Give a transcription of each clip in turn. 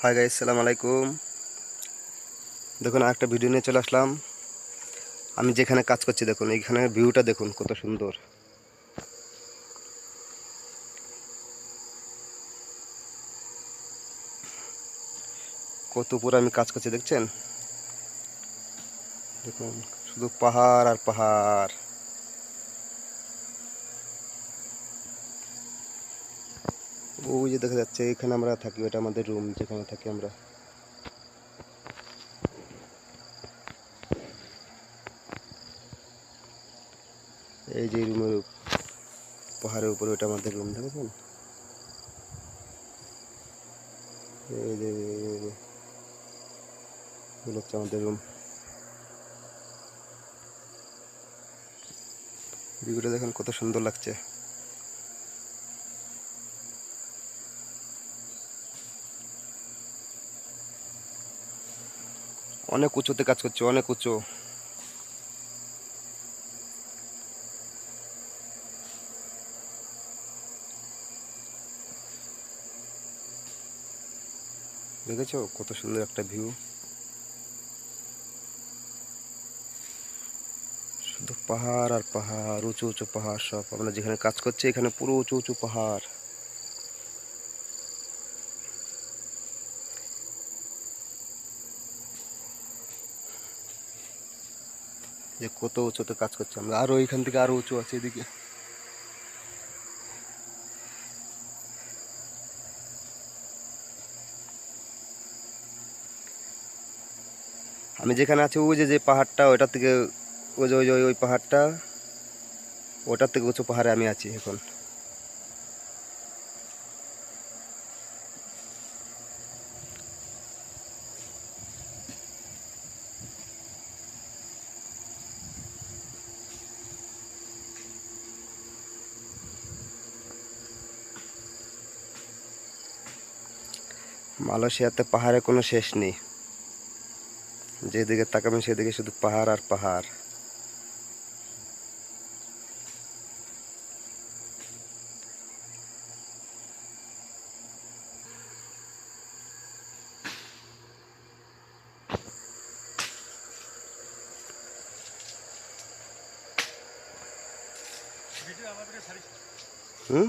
Hi guys, সালাম আলাইকুম। দেখুন আরেকটা ভিডিও নিয়ে চলে আসলাম। আমি যেখানে কাজ করছি দেখুন, এইখানে ভিউটা দেখুন কত সুন্দর। কত পুরো আমি কাজ করছি দেখছেন, দেখুন শুধু পাহাড় আর পাহাড়। ওই যে দেখা যাচ্ছে এখানে আমরা থাকি, ওটা আমাদের রুম যেখানে থাকি আমরা। এই যে রুমের পাহাড়ের উপরে ওটা আমাদের রুম, দেখেছেন? এই যে এগুলো হচ্ছে আমাদের রুম। ভিউটা দেখুন কত সুন্দর লাগছে। অনেক উঁচুতে কাজ করছে, অনেক উঁচু। দেখেছো কত সুন্দর একটা ভিউ। শুধু পাহাড় আর পাহাড়, উঁচু উঁচু পাহাড়। সব আমরা যেখানে কাজ করছি এখানে পুরো উঁচু উঁচু পাহাড়। যে কত উঁচুতে কাজ করছি আমরা, আরো এইখান থেকে আরো উঁচু আছে এদিকে। আমি যেখানে আছি ওই যে যে পাহাড়টা, ওইটার থেকে ওই যে ওই যে ওই পাহাড়টা, ওটার থেকে উঁচু পাহাড়ে আমি আছি এখন। মালয়েশিয়াতে পাহাড়ে কোনো শেষ নেই। যেদিকে তাকাবেন সেদিকে শুধু পাহাড় আর পাহাড়। হুম।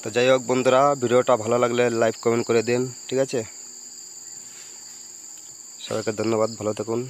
তো যাই হোক বন্ধুরা, ভিডিওটা ভালো লাগলে লাইক কমেন্ট করে দিন, ঠিক আছে? সবাইকে ধন্যবাদ, ভালো থাকুন।